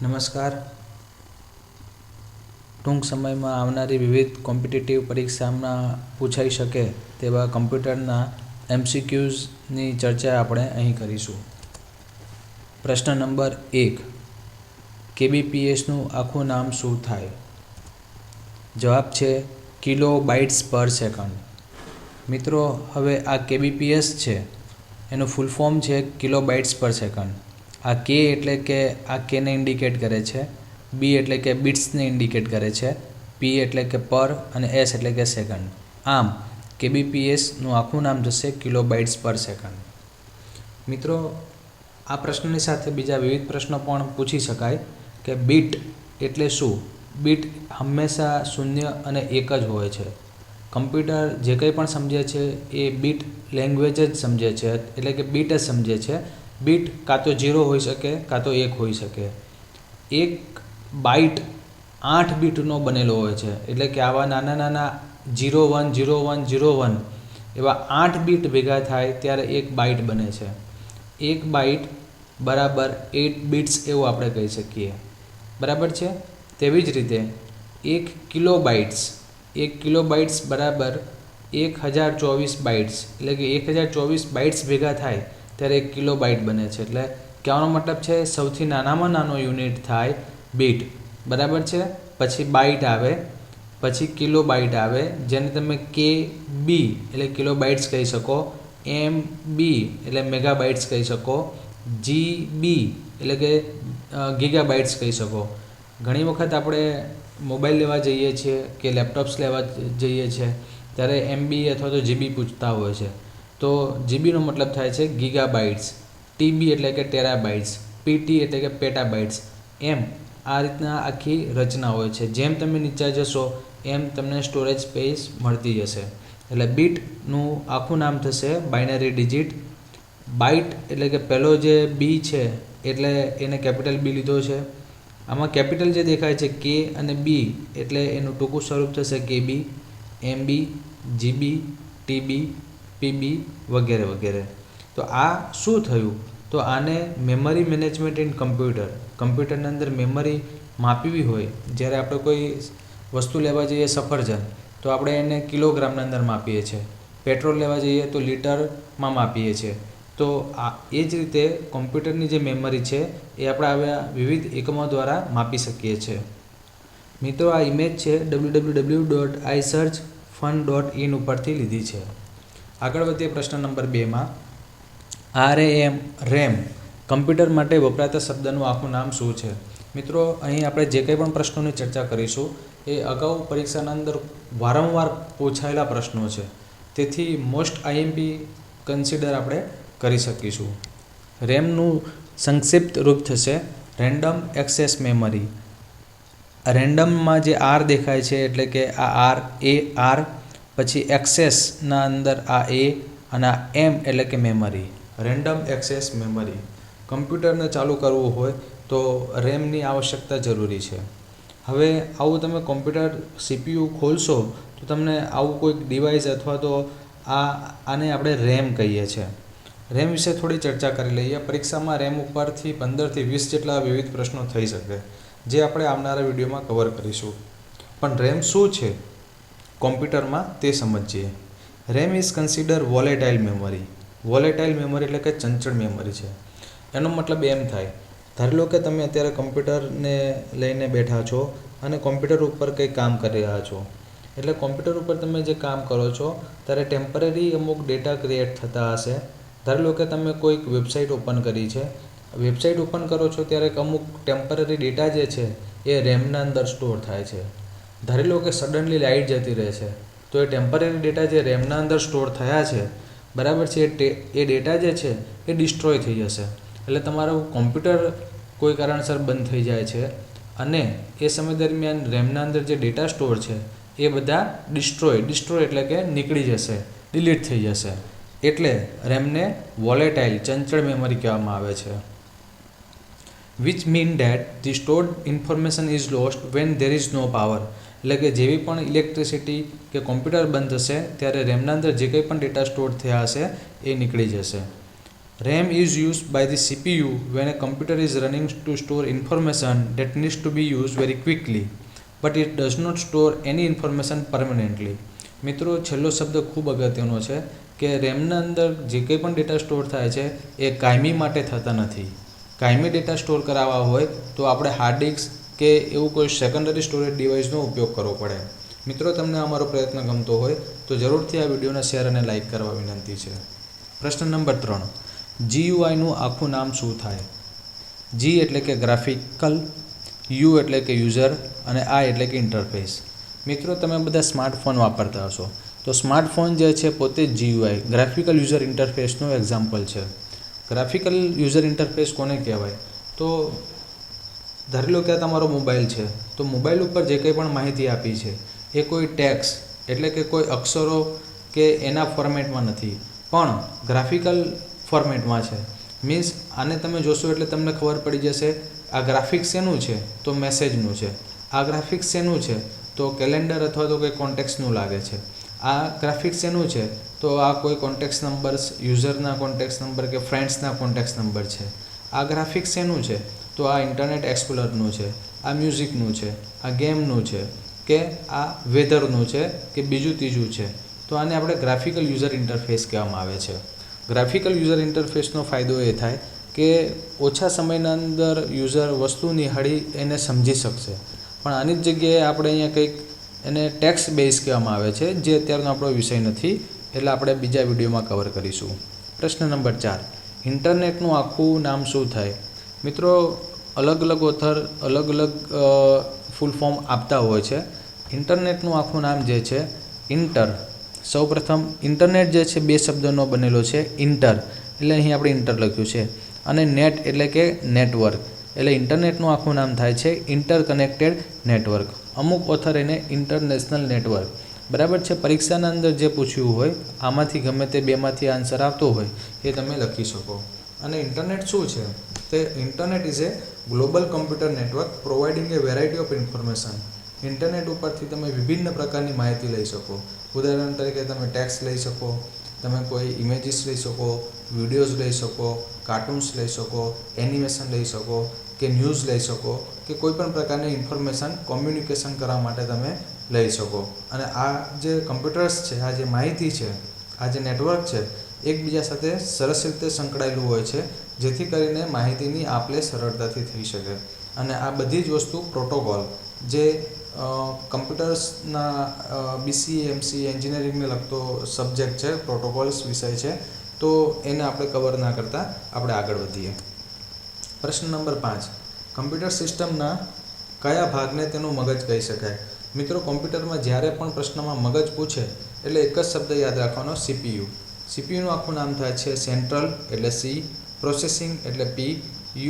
નમસ્કાર. ટૂંક સમયમાં આવનારી વિવિધ કોમ્પિટિટિવ પરીક્ષામાં પૂછાઈ શકે તેવા કમ્પ્યુટરના MCQsની ચર્ચા આપણે અહીં કરીશું. પ્રશ્ન નંબર 1. KBPSનું આખું નામ શું થાય? જવાબ છે કિલો બાઇટ્સ પર સેકન્ડ. મિત્રો, હવે આ KBPS છે એનું ફૂલ ફોર્મ છે કિલો બાઇટ્સ પર સેકન્ડ. આ K એટલે કે આ Kને ઇન્ડિકેટ કરે છે, B એટલે કે બિટ્સને ઇન્ડિકેટ કરે છે, P એટલે કે પર અને S એટલે કે સેકન્ડ. આમ KBPSનું આખું નામ થશે કિલો બાઇટ્સ પર સેકન્ડ. મિત્રો, આ પ્રશ્નની સાથે બીજા વિવિધ પ્રશ્નો પણ પૂછી શકાય કે બીટ એટલે શું? બીટ હંમેશા 0 અને 1 જ હોય છે. કમ્પ્યુટર જે કંઈ પણ સમજે છે એ બીટ લેંગ્વેજ જ સમજે છે, એટલે કે બીટ જ સમજે છે. બીટ કાં તો 0 હોઈ શકે કાં તો 1 હોઈ શકે. એક બાઇટ 8 બીટનો બનેલો હોય છે, એટલે કે આવા નાના નાના 0 1 0 1 0 1 એવા 8 બીટ ભેગા થાય ત્યારે એક બાઇટ બને છે. એક બાઇટ બરાબર 8 બિટ્સ એવું આપણે કહી શકીએ. બરાબર છે. તેવી જ રીતે 1 કિલો બાઇટ્સ બરાબર 1024 બાઇટ્સ, એટલે કે 1024 બાઇટ્સ ભેગા થાય ત્યારે 1 કિલો બાઇટ બને છે. એટલે કહેવાનો મતલબ છે સૌથી નાનામાં નાનો યુનિટ થાય બીટ. બરાબર છે. પછી બાઇટ આવે, પછી કિલો બાઇટ આવે, જેને તમે KB એટલે કિલો બાઇટ્સ કહી શકો, MB એટલે મેગા બાઇટ્સ કહી શકો, GB એટલે કે ગીગા બાઇટ્સ કહી શકો. ઘણી વખત આપણે મોબાઈલ લેવા જઈએ છીએ કે લેપટોપ્સ લેવા જઈએ છીએ ત્યારે MB અથવા તો GB પૂછતા હોય છે. તો GBનો મતલબ થાય છે ગીગા બાઇટ્સ, TB એટલે કે ટેરા બાઇટ્સ, PT એટલે કે પેટા બાઇટ્સ. એમ આ રીતના આખી રચના હોય છે. જેમ તમે નીચે જશો એમ તમને સ્ટોરેજ સ્પેસ મળતી જશે. એટલે બીટનું આખું નામ થશે બાઇનરી ડિજિટ. બાઇટ એટલે કે પહેલો જે B છે એટલે એને કેપિટલ B લીધો છે. આમાં કેપિટલ જે દેખાય છે K અને B એટલે એનું ટૂંકું સ્વરૂપ થશે KB, MB, GB, TB, PB વગેરે વગેરે. તો આ શું થયું? તો આને મેમરી મેનેજમેન્ટ ઇન કમ્પ્યુટરની અંદર મેમરી માપવી હોય, જ્યારે આપણે કોઈ વસ્તુ લેવા જઈએ સફરજન તો આપણે એને કિલોગ્રામની અંદર માપીએ છીએ, પેટ્રોલ લેવા જઈએ તો લીટરમાં માપીએ છીએ. તો એ જ રીતે કોમ્પ્યુટરની જે મેમરી છે એ આપણે આવા વિવિધ એકમો દ્વારા માપી શકીએ છીએ. મિત્રો, આ ઇમેજ છે www.isearchfun.in ઉપરથી લીધી છે. આગળ વધીએ પ્રશ્ન નંબર 2માં. RAM કમ્પ્યુટર માટે વપરાતા શબ્દનું આખું નામ શું છે? મિત્રો, અહીં આપણે જે કંઈ પણ પ્રશ્નોની ચર્ચા કરીશું એ અગાઉ પરીક્ષાના અંદર વારંવાર પૂછાયેલા પ્રશ્નો છે. તેથી મોસ્ટ IMP કન્સિડર આપણે કરી શકીશું. રેમનું સંક્ષિપ્ત રૂપ થશે રેન્ડમ એક્સેસ મેમરી. રેન્ડમમાં જે R દેખાય છે એટલે કે આ R, પછી એક્સેસના અંદર આ A અને આ M એટલે કે મેમરી. Random access memory. કમ્પ્યુટરને ચાલુ કરવું હોય તો રેમની આવશ્યકતા જરૂરી છે. હવે આવું તમે કોમ્પ્યુટર CPU ખોલશો તો તમને આવું કોઈક ડિવાઇસ અથવા તો આને આપણે રેમ કહીએ છીએ. રેમ વિશે થોડી ચર્ચા કરી લઈએ. પરીક્ષામાં રેમ ઉપરથી 15 થી 20 જેટલા વિવિધ પ્રશ્નો થઈ શકે, જે આપણે આવનારા વિડીયોમાં કવર કરીશું. પણ રેમ શું છે કોમ્પ્યુટરમાં તે સમજીએ. RAM is consider volatile memory. Volatile memory એટલે કે ચંચળ મેમરી છે. એનો મતલબ એમ થાય, ધારી લો કે તમે અત્યારે કમ્પ્યુટરને લઈને બેઠા છો અને કોમ્પ્યુટર ઉપર કંઈ કામ કરી રહ્યા છો. એટલે કોમ્પ્યુટર ઉપર તમે જે કામ કરો છો ત્યારે ટેમ્પરરી અમુક ડેટા ક્રિએટ થતા હશે. ધારી લો કે તમે કોઈક વેબસાઇટ ઓપન કરી છે. વેબસાઇટ ઓપન કરો છો ત્યારે અમુક ટેમ્પરરી ડેટા જે છે એ રેમના અંદર સ્ટોર થાય છે. ધારી લો કે સડનલી લાઇટ જતી રહે છે તો એ ટેમ્પરરી ડેટા જે રેમના અંદર સ્ટોર થયા છે, બરાબર છે, એ ડેટા જે છે એ ડિસ્ટ્રોય થઈ જશે. એટલે તમારું કોમ્પ્યુટર કોઈ કારણસર બંધ થઈ જાય છે અને એ સમય દરમિયાન રેમના અંદર જે ડેટા સ્ટોર છે એ બધા ડિસ્ટ્રોય એટલે કે નીકળી જશે, ડિલીટ થઈ જશે. એટલે રેમને વોલેટાઇલ ચંચળ મેમરી કહેવામાં આવે છે. which mean that the stored information is lost when there is no power. એટલે કે જેવી પણ ઇલેક્ટ્રિસિટી કે કોમ્પ્યુટર બંધ થશે ત્યારે રેમના અંદર જે કંઈ પણ ડેટા સ્ટોર થયા હશે એ નીકળી જશે. RAM is used by the CPU when a computer is running to store information that needs to be used very quickly, but it does not store any information permanently. મિત્રો છેલ્લો શબ્દ ખૂબ અગત્યનો છે કે રેમના અંદર જે કંઈ પણ ડેટા સ્ટોર થાય છે એ કાયમી માટે થતા નથી. કાયમી ડેટા સ્ટોર કરાવવા હોય તો આપણે હાર્ડ ડિસ્ક કે એવું કોઈ સેકન્ડરી સ્ટોરેજ ડિવાઇસનો ઉપયોગ કરવો પડે. મિત્રો તમને અમારો પ્રયત્ન ગમતો હોય તો જરૂરથી આ વિડીયોને શેર અને લાઇક કરવા વિનંતી છે. પ્રશ્ન નંબર 3, GUIનું આખું નામ શું થાય? G એટલે કે ગ્રાફિકલ, U એટલે કે યુઝર અને I એટલે કે ઇન્ટરફેસ. મિત્રો તમે બધા સ્માર્ટફોન વાપરતા હશો તો સ્માર્ટફોન જે છે પોતે GUI ગ્રાફિકલ યુઝર ઇન્ટરફેસનું એક્ઝામ્પલ છે. ગ્રાફિકલ યુઝર ઇન્ટરફેસ કોને કહેવાય? તો ધારી લો કે તમારો મોબાઈલ છે તો મોબાઈલ ઉપર જે કંઈ પણ માહિતી આપી છે એ કોઈ ટેક્સ્ટ એટલે કે કોઈ અક્ષરો કે એના ફોર્મેટમાં નથી પણ ગ્રાફિકલ ફોર્મેટમાં છે. મીન્સ આને તમે જોશો એટલે તમને ખબર પડી જશે આ ગ્રાફિક્સ શેનું છે તો મેસેજનું છે, આ ગ્રાફિક્સ શેનું છે તો કેલેન્ડર અથવા તો કોઈ કોન્ટેક્ટ્સનું લાગે છે, આ ગ્રાફિક્સ શેનું છે તો આ કોઈ કોન્ટેક્ટ્સ નંબર, યુઝરના કોન્ટેક્ટ્સ નંબર કે ફ્રેન્ડ્સના કોન્ટેક્ટ્સ નંબર છે. આ ગ્રાફિક્સ શેનું છે તો આ ઇન્ટરનેટ એક્સપ્લોરરનું છે, આ મ્યુઝિકનું છે, આ ગેમનું છે કે આ વેધરનું છે કે બીજું ત્રીજું છે. તો આને આપણે ગ્રાફિકલ યુઝર ઇન્ટરફેસ કહેવામાં આવે છે. ગ્રાફિકલ યુઝર ઇન્ટરફેસનો ફાયદો એ થાય કે ઓછા સમયના અંદર યુઝર વસ્તુ નિહાળી એને સમજી શકશે. પણ આની જ જગ્યાએ આપણે અહીંયા કંઈક એને ટેક્સ્ટ બેઝ કહેવામાં આવે છે જે અત્યારનો આપણો વિષય નથી એટલે આપણે બીજા વિડીયોમાં કવર કરીશું. પ્રશ્ન નંબર 4, ઇન્ટરનેટનું આખું નામ શું થાય? મિત્રો અલગ અલગ ઓથર અલગ અલગ ફૂલ ફોર્મ આપતા હોય છે. ઇન્ટરનેટનું આખું નામ જે છે ઇન્ટર, સૌપ્રથમ ઇન્ટરનેટ જે છે બે શબ્દોનો બનેલો છે. ઇન્ટર એટલે અહીં આપણે ઇન્ટર લખ્યું છે અને નેટ એટલે કે નેટવર્ક, એટલે ઇન્ટરનેટનું આખું નામ થાય છે ઇન્ટરકનેક્ટેડ નેટવર્ક. અમુક ઓથર એને ઇન્ટરનેશનલ નેટવર્ક, બરાબર છે. પરીક્ષાના અંદર જે પૂછ્યું હોય આમાંથી ગમે તે બેમાંથી આન્સર આવતો હોય એ તમે લખી શકો. અને ઇન્ટરનેટ શું છે? તે internet is A global computer network providing A variety of information. Internet ઉપરથી તમે વિભિન્ન પ્રકારની માહિતી લઈ શકો. ઉદાહરણ તરીકે તમે ટેક્સ્ટ લઈ શકો, તમે કોઈ ઇમેજીસ લઈ શકો, વિડીયોઝ લઈ શકો, કાર્ટૂન્સ લઈ શકો, એનિમેશન લઈ શકો કે ન્યૂઝ લઈ શકો કે કોઈ પણ પ્રકારની ઇન્ફોર્મેશન કોમ્યુનિકેશન કરવા માટે તમે લઈ શકો. અને આ જે કમ્પ્યુટર્સ છે, આ જે માહિતી છે, આ જે નેટવર્ક છે એકબીજા સાથે સરસ રીતે સંકળાયેલું હોય છે જેથી કરીને માહિતીની આપ-લે સરળતાથી થઈ શકે. અને આ બધી જ વસ્તુ પ્રોટોકોલ જે કમ્પ્યુટર્સના BCA MCA એન્જિનિયરિંગને લગતો સબ્જેક્ટ છે, પ્રોટોકોલ્સ વિષય છે, તો એને આપણે કવર ના કરતાં આપણે આગળ વધીએ. પ્રશ્ન નંબર 5, કમ્પ્યુટર સિસ્ટમના કયા ભાગને તેનું મગજ કહી શકાય? મિત્રો કોમ્પ્યુટરમાં જ્યારે પણ પ્રશ્નમાં મગજ પૂછે એટલે એક જ શબ્દ યાદ રાખવાનો, CPU. CPUનું આખું નામ થાય છે સેન્ટ્રલ એટલે C, પ્રોસેસિંગ એટલે P,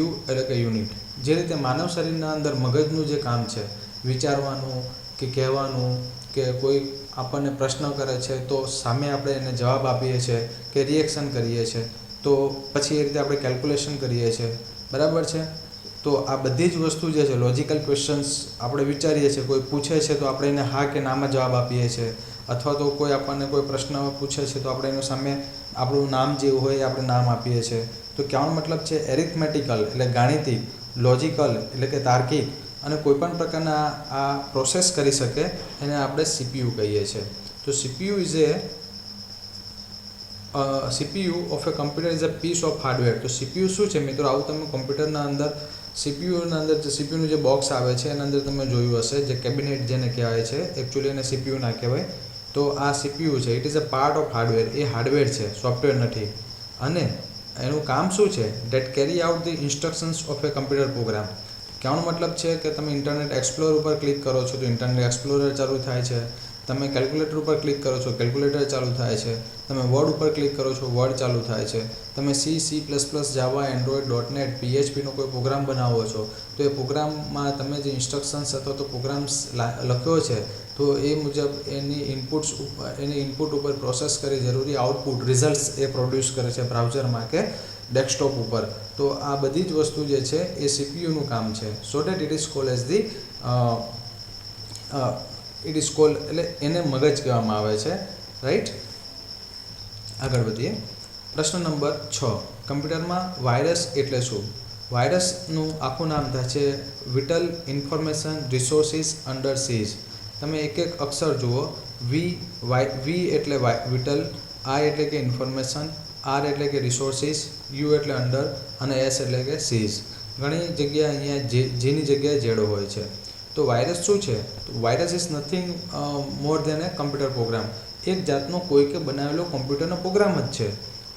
U એટલે કે યુનિટ. જે રીતે માનવ શરીરના અંદર મગજનું જે કામ છે, વિચારવાનું કે કહેવાનું કે કોઈ આપણને પ્રશ્ન કરે છે તો સામે આપણે એને જવાબ આપીએ છીએ કે રિએક્શન કરીએ છીએ, તો પછી એ રીતે આપણે કેલ્ક્યુલેશન કરીએ છીએ, બરાબર છે. તો આ બધી જ વસ્તુ જે છે લોજિકલ ક્વેશ્ચન્સ આપણે વિચારીએ છીએ, કોઈ પૂછે છે તો આપણે એને હા કે નામાં જવાબ આપીએ છીએ, અથવા તો કોઈ આપણને કોઈ પ્રશ્ન પૂછે છે તો આપણે એનું સામે આપણું નામ જે હોય એ આપણે નામ આપીએ છીએ. તો કહેવાનો મતલબ છે એરિથમેટિકલ એટલે ગાણિતિક, લોજિકલ એટલે કે તાર્કિક અને કોઈપણ પ્રકારના આ પ્રોસેસ કરી શકે એને આપણે CPU કહીએ છીએ. તો CPU of a computer is a piece of hardware. તો CPU શું છે મિત્રો? આવું તમે કમ્પ્યુટરના અંદર CPUના અંદર જે CPUનું જે બોક્સ આવે છે એના અંદર તમે જોયું હશે, જે કેબિનેટ જેને કહેવાય છે, એકચ્યુઅલી એને CPU ના કહેવાય. તો આ CPU છે, it is a part of hardware. A hardware છે, સોફ્ટવેર નથી. અને એનું કામ શું છે? Date carry out the instructions of a computer programme. કહેવાનો મતલબ છે કે તમે ઇન્ટરનેટ એક્સપ્લોરર ઉપર ક્લિક કરો છો તો ઇન્ટરનેટ એક્સપ્લોરર ચાલુ થાય છે, તમે કેલ્ક્યુલેટર ઉપર ક્લિક કરો છો કેલ્ક્યુલેટર ચાલુ થાય છે, તમે વર્ડ ઉપર ક્લિક કરો છો વર્ડ ચાલુ થાય છે, તમે C++, જાવા, એન્ડ્રોઇડ, .NET, PHPનો કોઈ પ્રોગ્રામ બનાવો છો તો એ પ્રોગ્રામમાં તમે જે ઇન્સ્ટ્રક્શન્સ અથવા તો પ્રોગ્રામ્સ લખ્યો છે તો એ મુજબ એની ઇનપુટ ઉપર પ્રોસેસ કરી જરૂરી આઉટપુટ રિઝલ્ટ્સ એ પ્રોડ્યુસ કરે છે બ્રાઉઝરમાં કે ડેસ્કટોપ ઉપર. તો આ બધી જ વસ્તુ જે છે એ CPUનું કામ છે. So that it is called as the એટલે એને મગજ કહેવામાં આવે છે, રાઈટ. આગળ વધીએ. પ્રશ્ન નંબર 6, કમ્પ્યુટરમાં વાયરસ એટલે શું? વાયરસનું આખું નામ થાય છે vital information resources under seize. તમે એક એક અક્ષર જુઓ. વી એટલે વિટલ, આઈ એટલે કે ઇન્ફોર્મેશન, આર એટલે કે રિસોર્સિસ, યુ એટલે અંડર અને એસ એટલે કે સીઝ. ઘણી જગ્યાએ અહીંયા જેની જગ્યાએ જેડો હોય છે. તો વાયરસ શું છે? તો virus is nothing more than a computer program. એક જાતનો કોઈકે બનાવેલો કોમ્પ્યુટરનો પ્રોગ્રામ જ છે.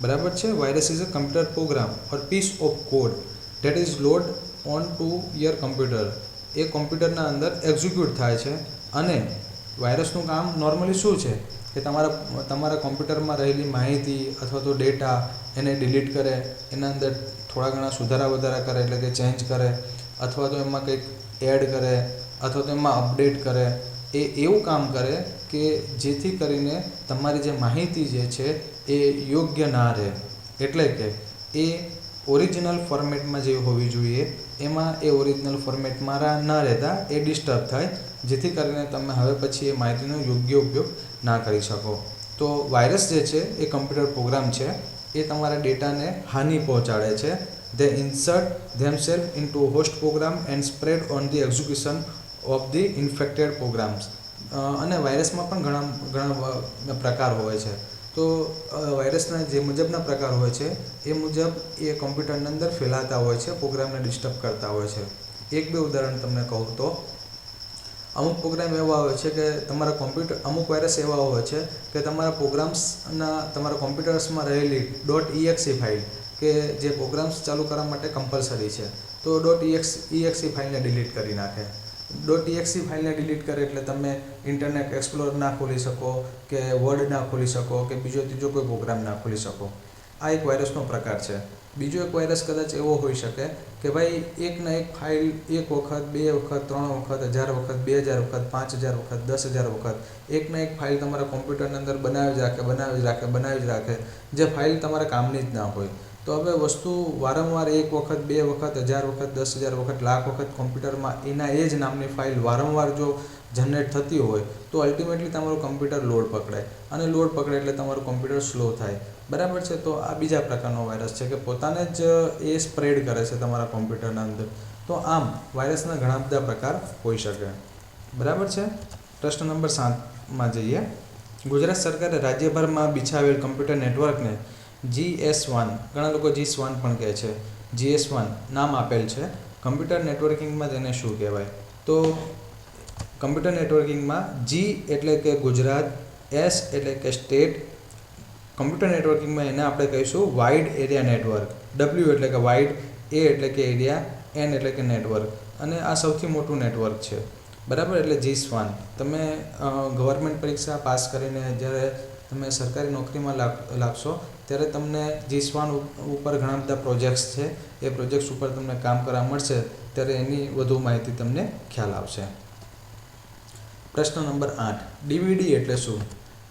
બરાબર છે. Virus is a computer program or piece of code that is load on to your computer. એ કોમ્પ્યુટરના અંદર એક્ઝિક્યુટ થાય છે. અને વાયરસનું કામ નોર્મલી શું છે કે તમારા કોમ્પ્યુટરમાં રહેલી માહિતી અથવા તો ડેટા એને ડિલીટ કરે, એના અંદર થોડા ઘણા સુધારા વધારા કરે એટલે કે ચેન્જ કરે, અથવા તો એમાં કંઈક એડ કરે, અથવા તો એમાં અપડેટ કરે. એ એવું કામ કરે કે જેથી કરીને તમારી જે માહિતી જે છે એ યોગ્ય ના રહે. એટલે કે એ ઓરિજિનલ ફોર્મેટમાં જે હોવી જોઈએ એમાં એ ઓરિજિનલ ફોર્મેટમાં ના રહેતા એ ડિસ્ટર્બ થાય, જેથી કરીને તમે હવે પછી એ માહિતીનો યોગ્ય ઉપયોગ ના કરી શકો. તો વાયરસ જે છે એ કમ્પ્યુટર પ્રોગ્રામ છે. એ તમારા ડેટાને હાનિ પહોંચાડે છે. They insert themselves into host program and spread on the execution of the infected programs. અને વાયરસમાં પણ ઘણા પ્રકાર હોય છે. તો વાયરસના જે મુજબના પ્રકાર હોય છે એ મુજબ એ કમ્પ્યુટરની અંદર ફેલાતા હોય છે, પ્રોગ્રામને ડિસ્ટર્બ કરતા હોય છે. એક બે ઉદાહરણ તમને કહું તો અમુક પ્રોગ્રામ એવા હોય છે કે અમુક વાયરસ એવા હોય છે કે તમારા તમારા કોમ્પ્યુટર્સમાં રહેલી .exe ફાઇલ કે જે પ્રોગ્રામ્સ ચાલુ કરવા માટે કમ્પલસરી છે, તો .exe ફાઇલને ડિલીટ કરી નાખે. .exe ફાઇલને ડિલીટ કરે એટલે તમે ઇન્ટરનેટ એક્સપ્લોરર ના ખોલી શકો, કે વર્ડ ના ખોલી શકો, કે ત્રીજો કોઈ પ્રોગ્રામ ના ખોલી શકો. આ એક વાયરસનો પ્રકાર છે. બીજો એક વાયરસ કદાચ એવો હોઈ શકે કે ભાઈ એકના એક ફાઇલ 1 વખત 2 વખત 3 વખત 1000 વખત 2000 વખત 5000 વખત 10000 વખત એકના એક ફાઇલ તમારા કોમ્પ્યુટરની અંદર બનાવી જ રાખે જે ફાઇલ તમારા કામની જ ના હોય. તો હવે વસ્તુ વારંવાર 1 વખત 2 વખત 1000 વખત 10000 વખત લાખ વખત કોમ્પ્યુટરમાં એના એ જ નામની ફાઇલ વારંવાર જો જનરેટ થતી હોય તો અલ્ટિમેટલી તમારું કમ્પ્યુટર લોડ પકડે, અને લોડ પકડે એટલે તમારું કમ્પ્યુટર સ્લો થાય. બરાબર છે. તો આ બીજા પ્રકારનો વાયરસ છે કે પોતાને જ એ સ્પ્રેડ કરે છે તમારા કોમ્પ્યુટરના અંદર. તો આમ વાયરસના ઘણા બધા પ્રકાર હોઈ શકે. બરાબર છે. પ્રશ્ન નંબર 7માં જઈએ. ગુજરાત સરકારે રાજ્યભરમાં બિછાવેલ કમ્પ્યુટર નેટવર્કને GS1, ઘણા લોકો GSWAN પણ કહે છે, GS1 નામ આપેલ છે. કમ્પ્યુટર નેટવર્કિંગમાં તેને શું કહેવાય? તો કમ્પ્યુટર નેટવર્કિંગમાં G એટલે કે ગુજરાત, S એટલે કે સ્ટેટ. કમ્પ્યુટર નેટવર્કિંગમાં એને આપણે કહીશું વાઇડ એરિયા નેટવર્ક. W એટલે કે વાઇડ, A એટલે કે એરિયા, N એટલે કે નેટવર્ક. અને આ સૌથી મોટું નેટવર્ક છે. બરાબર. એટલે GSWAN. તમે ગવર્મેન્ટ પરીક્ષા પાસ કરીને જ્યારે તમે સરકારી નોકરીમાં લાગશો ત્યારે તમને GSWAN ઉપર ઘણા બધા પ્રોજેક્ટ્સ છે. એ પ્રોજેક્ટ્સ ઉપર તમને કામ કરવા મળશે ત્યારે એની વધુ માહિતી તમને ખ્યાલ આવશે. પ્રશ્ન નંબર 8. DVD એટલે શું?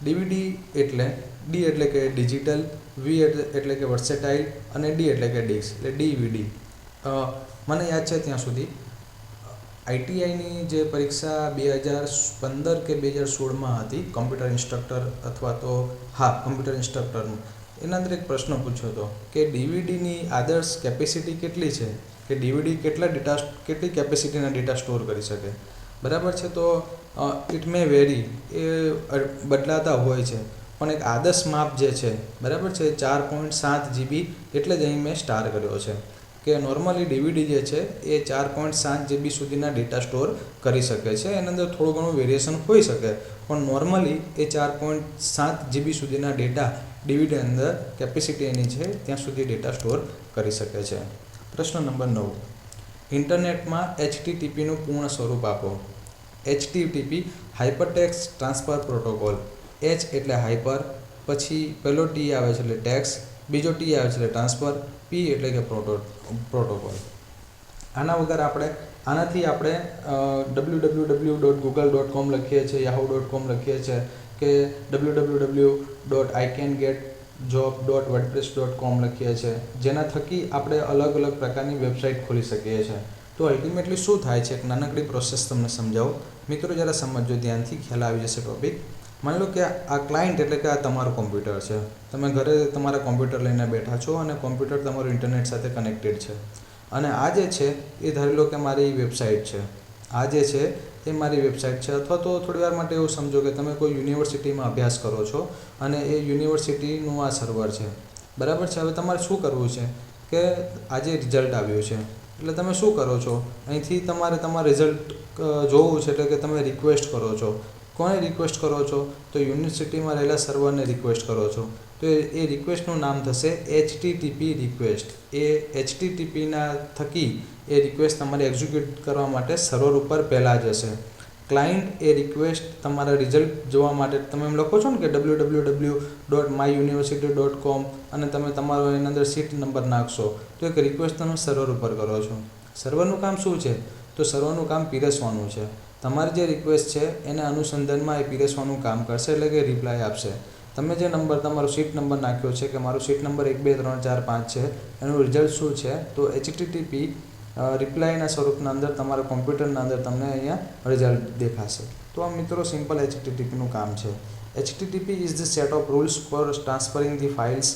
DVD એટલે D એટલે કે ડિજિટલ, V એટલે કે વર્સેટાઇલ અને D એટલે કે ડિસ્ક, એટલે DVD. મને યાદ છે ત્યાં સુધી ITIની જે પરીક્ષા 2015 કે 2016માં હતી કમ્પ્યુટર ઇન્સ્ટ્રક્ટર કમ્પ્યુટર ઇન્સ્ટ્રક્ટરનું, એના અંદર એક પ્રશ્ન પૂછ્યો હતો કે DVDની આદર્શ કેપેસિટી કેટલી છે, કે DVD કેટલી કેપેસિટીના ડેટા સ્ટોર કરી શકે. બરાબર છે. તો ઇટ મે વેરી, એ બદલાતા હોય છે, પણ એક આદર્શ માપ જે છે બરાબર છે 4.7 GB, એટલે જ અહીં મેં સ્ટાર કર્યો છે કે નોર્મલી DVD જે છે એ 4.7 GB સુધીના ડેટા સ્ટોર કરી શકે છે. એની અંદર થોડું ઘણું વેરિએશન હોઈ શકે, પણ નોર્મલી એ 4.7 GB સુધીના ડેટા DVD અંદર કેપેસિટી એની છે ત્યાં સુધી ડેટા સ્ટોર કરી શકે છે. પ્રશ્ન નંબર 9. ઇન્ટરનેટમાં HTTPનું પૂર્ણ સ્વરૂપ આપો. HTTP hypertext transfer protocol. H એટલે હાઇપર, પછી પહેલો T આવે છે એટલે ટેક્સ, બીજો T આવે છે એટલે ટ્રાન્સફર, P એટલે કે પ્રોટોકોલ. આનાથી આપણે www.google.com લખીએ છીએ, yahoo.com લખીએ છીએ, કે www.icangetjob.wordpress.com લખીએ છીએ, જેના થકી આપણે અલગ અલગ પ્રકારની વેબસાઇટ ખોલી શકીએ છીએ. તો અલ્ટિમેટલી શું થાય છે, એક નાનકડી પ્રોસેસ તમને સમજાવું મિત્રો, જરા સમજો ધ્યાનથી, ખ્યાલ આવી જશે ટોપિક. માની લો કે આ ક્લાયન્ટ એટલે કે આ તમારું કોમ્પ્યુટર છે. તમે ઘરે તમારા કોમ્પ્યુટર લઈને બેઠા છો અને કોમ્પ્યુટર તમારું ઇન્ટરનેટ સાથે કનેક્ટેડ છે. અને આ જે છે એ ધારી લો કે મારી વેબસાઇટ છે. આ જે છે એ મારી વેબસાઇટ છે. અથવા તો થોડી વાર માટે એવું સમજો કે તમે કોઈ યુનિવર્સિટીમાં અભ્યાસ કરો છો અને એ યુનિવર્સિટીનું આ સર્વર છે. બરાબર છે. હવે તમારે શું કરવું છે કે આજે રિઝલ્ટ આવ્યું છે એટલે તમે શું કરો છો, અહીંથી તમારે તમારું રિઝલ્ટ જોવું છે. એટલે કે તમે રિક્વેસ્ટ કરો છો. કોને રિક્વેસ્ટ કરો છો? તો યુનિવર્સિટીમાં રહેલા સર્વરને રિક્વેસ્ટ કરો છો. તો એ રિક્વેસ્ટનું નામ થશે HTTP રિક્વેસ્ટ. એ HTTPના થકી એ રિક્વેસ્ટ તમારે એક્ઝિક્યુટ કરવા માટે સર્વર ઉપર પહેલાં જશે. ક્લાયન્ટ એ રિક્વેસ્ટ તમારા રિઝલ્ટ જોવા માટે તમે એમ લખો છો ને કે www.myuniversity.com અને તમે તમારો એની અંદર સીટ નંબર નાખશો તો એક રિક્વેસ્ટ તમે સર્વર ઉપર કરો છો. સર્વરનું કામ શું છે? તો સર્વરનું કામ પીરસવાનું છે. તમારી જે રિક્વેસ્ટ છે એના અનુસંધાનમાં એ પીરસવાનું કામ કરશે, એટલે કે રિપ્લાય આપશે. તમે જે નંબર તમારો સીટ નંબર નાખ્યો છે કે મારો સીટ નંબર 1 2 3 4 5 છે, એનું રિઝલ્ટ શું છે? તો HTTP રિપ્લાયના સ્વરૂપના અંદર તમારા કોમ્પ્યુટરના અંદર તમને અહીંયા રિઝલ્ટ દેખાશે. તો આ મિત્રો સિમ્પલ HTTPનું કામ છે. HTTP is the set of rules four transferring the files.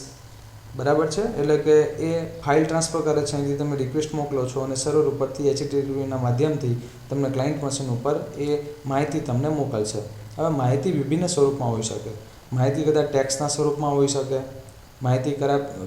બરાબર છે. એટલે કે એ ફાઇલ ટ્રાન્સફર કરે છે, અહીંથી તમે રિક્વેસ્ટ મોકલો છો અને સર્વર ઉપરથી HTTPના માધ્યમથી તમને ક્લાયન્ટ મશીન ઉપર એ માહિતી તમને મોકલશે. હવે માહિતી વિભિન્ન સ્વરૂપમાં હોઈ શકે. માહિતી કદાચ ટેક્સ્ટના સ્વરૂપમાં હોઈ શકે, માહિતી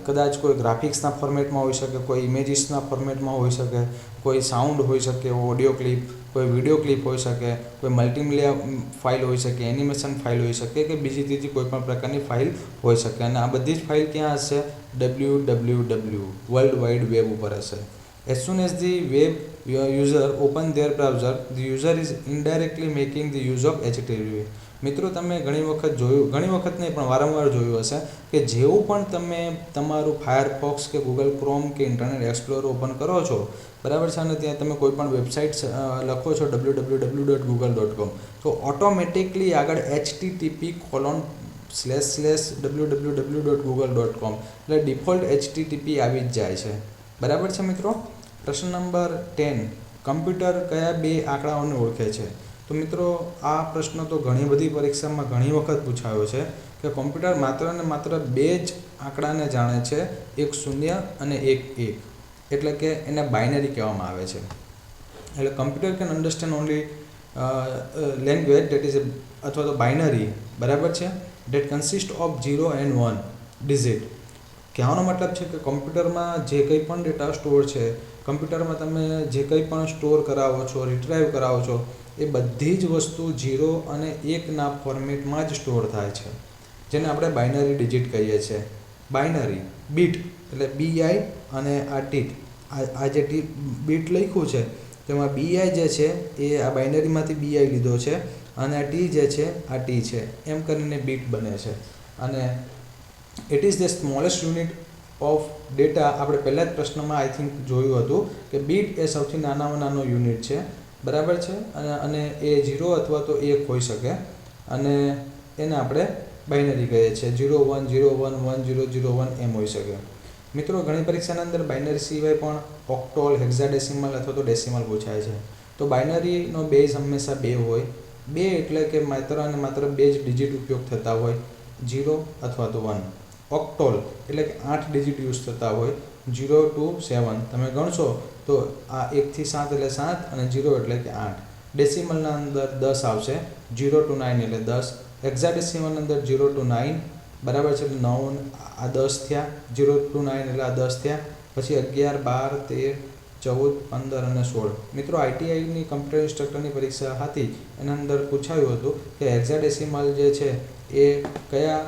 કદાચ કોઈ ગ્રાફિક્સના ફોર્મેટમાં હોઈ શકે, કોઈ ઇમેજીસના ફોર્મેટમાં હોઈ શકે, કોઈ સાઉન્ડ હોઈ શકે, ઓડિયો ક્લિપ, કોઈ વિડીયો ક્લિપ હોઈ શકે, કોઈ મલ્ટીમીડિયા ફાઇલ હોઈ શકે, એનિમેશન ફાઇલ હોઈ શકે કે બીજી ત્રીજી કોઈ પણ પ્રકારની ફાઇલ હોઈ શકે. અને આ બધી જ ફાઇલ ક્યાં હશે? www વર્લ્ડ વાઇડ વેબ ઉપર હશે. As soon as the web user open their browser, the user is indirectly making the use of HTTP. મિત્રો તમે ઘણી વખત નહીં પણ વારંવાર જોયું હશે કે જેવું પણ તમે તમારું ફાયરફોક્સ કે ગૂગલ ક્રોમ કે ઇન્ટરનેટ એક્સપ્લોરર ઓપન કરો છો, બરાબર છે, અને ત્યાં તમે કોઈ પણ વેબસાઇટ લખો છો www.google.com, તો ઓટોમેટિકલી આગળ http://www.google.com એટલે ડિફોલ્ટ HTTP આવી જ જાય છે. બરાબર છે મિત્રો. પ્રશ્ન નંબર 10, કમ્પ્યુટર કયા બે આંકડાઓને ઓળખે છે? તો મિત્રો આ પ્રશ્ન તો ઘણી બધી પરીક્ષામાં ઘણી વખત પૂછાયો છે કે કોમ્પ્યુટર માત્ર ને માત્ર બે જ આંકડાને જાણે છે, એક 0 અને એક 1. એટલે કે એને બાઇનરી કહેવામાં આવે છે. એટલે computer can understand only language that is અથવા તો બાઇનરી, બરાબર છે, date consist of 0 and 1 digit. કહેવાનો મતલબ છે કે કોમ્પ્યુટરમાં જે કંઈ પણ ડેટા સ્ટોર છે, કમ્પ્યુટરમાં તમે જે કંઈ પણ સ્ટોર કરાવો છો, રિટ્રાઈવ કરાવો છો, એ બધી જ વસ્તુ 0 અને 1ના ફોર્મેટમાં જ સ્ટોર થાય છે, જેને આપણે બાઇનરી ડિજિટ કહીએ છીએ. બાઇનરી બીટ એટલે BI અને આ ટીટ, આ જે બીટ લખ્યું છે તેમાં BI જે છે એ આ બાઇનરીમાંથી BI લીધો છે અને આ ટી જે છે આ ટી છે, એમ કરીને બીટ બને છે. અને it is the smallest unit of data. આપણે પહેલા જ પ્રશ્નમાં આઈ થિંક જોયું હતું કે બીટ એ સૌથી નાનામાં નાનો યુનિટ છે, બરાબર છે, અને એ 0 અથવા તો 1 હોઈ શકે અને એને આપણે બાઇનરી કહીએ છીએ. 0 1 0 1 1 0 0 1 એમ હોઈ શકે. મિત્રો ઘણી પરીક્ષાના અંદર બાઇનરી સિવાય પણ ઓક્ટોલ, હેક્સાડેસિમલ અથવા તો ડેસિમલ પૂછાય છે. તો બાઇનરીનો બેઝ હંમેશા 2 હોય. 2 એટલે કે માત્ર અને માત્ર 2 જ ડિજિટ ઉપયોગ થતા હોય, 0 અથવા તો 1. ઓક્ટોલ એટલે કે 8 ડિજિટ યુઝ થતા હોય, 0 to 7. તમે ગણશો તો આ 1 થી 7 એટલે 7 અને 0 એટલે કે 8. ડેસિમલના અંદર 10 આવશે, 0 to 9 એટલે 10. હેક્સાડેસિમલના અંદર 0 to 9, બરાબર છે, 9 આ 10 થયા, 0 to 9 એટલે આ 10 થયા. પછી 11 12 13 14 15 અને 16. મિત્રો ITIની કમ્પ્યુટર ઇન્સ્ટ્રક્ટરની પરીક્ષા હતી એના અંદર પૂછાયું હતું કે હેક્સાડેસિમલ જે છે એ કયા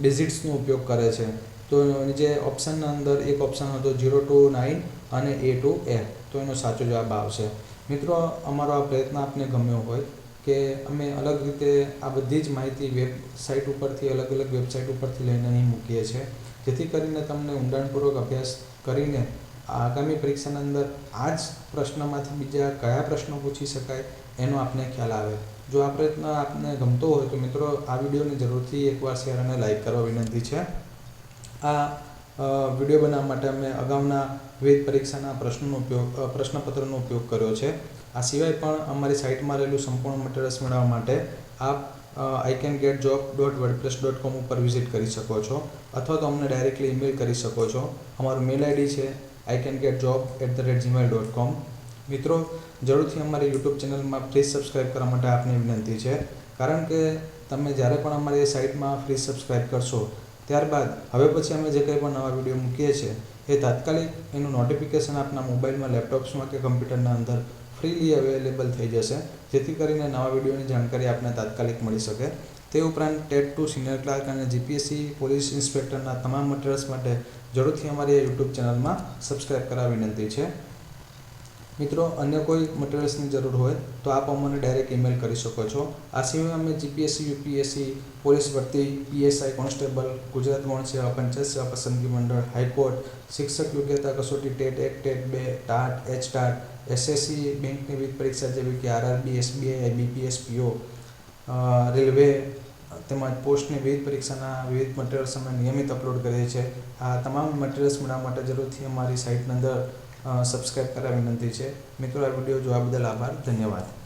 ડિજિટ્સનો ઉપયોગ કરે છે. તો જે ઓપ્શનના અંદર એક ઓપ્શન હતો 0 to 9 અને A to F, તો એનો સાચો જવાબ આવશે. મિત્રો અમારો આ પ્રયત્ન આપને ગમ્યો હોય કે અમે અલગ રીતે આ બધી જ માહિતી વેબસાઇટ ઉપરથી, અલગ અલગ વેબસાઇટ ઉપરથી લઈને અહીં મૂકીએ છીએ, જેથી કરીને તમને ઊંડાણપૂર્વક અભ્યાસ કરીને આગામી પરીક્ષાના અંદર આ જ પ્રશ્નમાંથી બીજા કયા પ્રશ્નો પૂછી શકાય એનો આપને ખ્યાલ આવે. જો આ પ્રયત્ન આપને ગમતો હોય તો મિત્રો આ વિડીયોને જરૂરથી એકવાર શેર અને લાઇક કરવા વિનંતી છે. આ વિડીયો બનાવવા માટે અમે અગાઉના વિવિધ પરીક્ષાના પ્રશ્નપત્રનો ઉપયોગ કર્યો છે. આ સિવાય પણ અમારી સાઇટમાં રહેલું સંપૂર્ણ મટીરિયલ્સ મેળવવા માટે આપ iCanGetJob.wordpress.com ઉપર વિઝિટ કરી શકો છો, અથવા તો અમને ડાયરેક્ટલી ઈમેલ કરી શકો છો. અમારું મેલ આઈડી છે iCanGetJob@gmail.com. મિત્રો, જરૂરથી અમારી યુટ્યુબ ચેનલમાં પ્લીઝ સબસ્ક્રાઈબ કરવા માટે આપની વિનંતી છે, કારણ કે તમે જ્યારે પણ અમારી સાઇટમાં ફ્રી સબસ્ક્રાઈબ કરશો, ત્યારબાદ હવે પછી અમે જે કંઈ પણ નવા વિડીયો મૂકીએ છીએ એ તાત્કાલિક એનું નોટિફિકેશન આપના મોબાઈલમાં, લેપટોપ્સમાં કે કમ્પ્યુટરના અંદર ફ્રીલી અવેલેબલ થઈ જશે, જેથી કરીને નવા વિડીયોની જાણકારી આપને તાત્કાલિક મળી શકે. તે ઉપરાંત ટેટ 2 સિનિયર ક્લાર્ક અને જીપીએસસી પોલીસ ઇન્સ્પેક્ટરના તમામ મટીરિયલ્સ માટે જરૂરથી અમારી યુટ્યુબ ચેનલમાં સબસ્ક્રાઈબ કરવા વિનંતી છે. મિત્રો, અન્ય કોઈ મટીરિયલ્સની જરૂર હોય તો આપ અમને ડાયરેક્ટ ઈમેલ કરી શકો છો. આ સિવાય અમે જીપીએસસી, યુપીએસસી, પોલીસ ભરતી, પીએસઆઈ, કોન્સ્ટેબલ, ગુજરાત ગૌણ સેવા, પંચાયત સેવા પસંદગી મંડળ, હાઈકોર્ટ, શિક્ષક યોગ્યતા કસોટી, TET 1, TET 2, TAT, HTAT, SSC, બેંકની વિવિધ પરીક્ષા જેવી કે આરઆરબી, એસબીઆઈ, આઈબીપીએસ, પીઓ, રેલવે તેમજ પોસ્ટની વિવિધ પરીક્ષાના વિવિધ મટીરિયલ્સ અમે નિયમિત અપલોડ કરીએ છીએ. આ તમામ મટીરિયલ્સ મેળવવા માટે જરૂરથી અમારી સાઇટની અંદર સબસ્ક્રાઈબ કરવા વિનંતી છે. મિત્રો, આ વિડીયો જોવા બદલ આભાર. ધન્યવાદ.